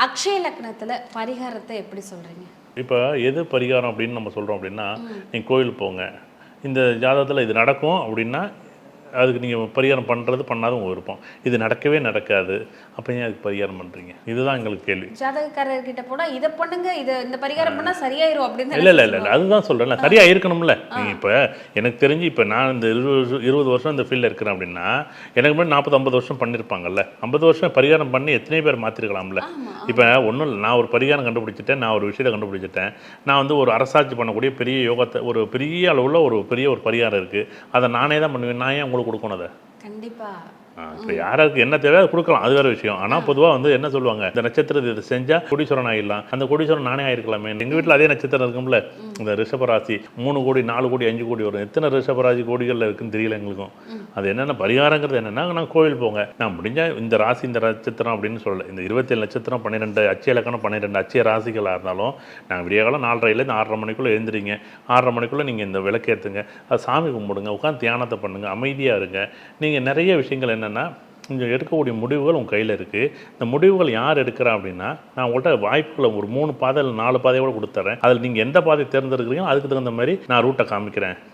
அக்ஷய லக்னத்துல பரிகாரத்தை எப்படி சொல்றீங்க? இப்போ எது பரிகாரம் அப்படின்னு நம்ம சொல்கிறோம் அப்படின்னா, நீங்கள் கோயிலுக்கு போங்க, இந்த ஜாதகத்தில் இது நடக்கும் அப்படின்னா அதுக்கு நீங்கள் பரிகாரம் பண்ணுறது பண்ணாத உங்கள் விருப்பம். இது நடக்கவே நடக்காது, அப்போ ஏன் அதுக்கு பரிகாரம் பண்ணுறீங்க? இதுதான் எங்களுக்கு கேள்வி. ஜாதகக்காரர்கிட்ட போனா இதை பண்ணுங்க, இந்த பரிகாரம் பண்ணா சரியாயிரும் அப்படின்னு இல்லை அதுதான் சொல்கிறேன்ல, சரியாக இருக்கணும்ல. நீங்கள் இப்போ எனக்கு தெரிஞ்சு இப்போ நான் இந்த 20 வருஷம் இந்த ஃபீல்டில் இருக்கிறேன் அப்படின்னா எனக்கு முன்னாடி 40-50 வருஷம் பண்ணியிருப்பாங்கல்ல. 50 வருஷம் பரிகாரம் பண்ணி எத்தனை பேர் மாற்றிருக்கலாம்ல. இப்போ ஒன்றும் இல்லை, நான் ஒரு பரிகாரம் கண்டுபிடிச்சிட்டேன், நான் ஒரு விஷயத்தை கண்டுபிடிச்சிட்டேன், நான் வந்து ஒரு அரசாட்சி பண்ணக்கூடிய பெரிய யோகத்தை ஒரு பெரிய அளவில் ஒரு பரிகாரம் இருக்குது, அதை நானே தான் பண்ணுவேன். நான் ஏன் உங்களுக்கு கொடுக்கணும் அதை? கண்டிப்பா. இப்போ யாருக்கு என்ன தேவை அதை கொடுக்கலாம், அது வேறு விஷயம். ஆனால் பொதுவாக வந்து என்ன சொல்லுவாங்க, இந்த நட்சத்திரத்தை இதை செஞ்சால் கோடீஸ்வரன் ஆகிடலாம். அந்த கோடீஸ்வரன் நானே ஆயிருக்கலாமே. எங்கள் வீட்டில் அதே நட்சத்திரம் இருக்கும்ல, இந்த ரிஷபராசி 3 கோடி 4 கோடி 5 கோடி வரும். எத்தனை ரிஷபராசி கோடிகளில் இருக்குன்னு தெரியல எங்களுக்கும். அது என்னென்ன பரிகாரங்கிறது என்னென்னா, நான் கோவில் போங்க, நான் முடிஞ்சால் இந்த ராசி இந்த நட்சத்திரம் அப்படின்னு சொல்லலை, இந்த 27 நட்சத்திரம் 12 அச்சய இலக்கணம் 12 அச்சய ராசிகளாக இருந்தாலும் நான் விடிய காலம் 4:30லேருந்து 6:30 மணிக்குள்ளே எழுந்திரிங்க. 6:30 மணிக்குள்ளே நீங்கள் இந்த விளக்கேற்றுங்க, அது சாமி கும்பிடுங்க, உட்காந்து தியானத்தை பண்ணுங்கள், அமைதியாக இருங்க. நீங்கள் நிறைய விஷயங்கள் என்னென்னா இங்கே எடுக்கக்கூடிய முடிவுகள் உங்கள் கையில் இருக்குது. இந்த முடிவுகள் யார் எடுக்கிறா அப்படின்னா, நான் உங்கள்கிட்ட வாய்ப்புகளை ஒரு 3 பாதை 4 பாதையோடு கொடுத்துட்றேன். அதில் நீங்கள் எந்த பாதை தேர்ந்தெடுக்கிறீங்களோ அதுக்கு தகுந்த மாதிரி நான் ரூட்டை காமிக்கிறேன்.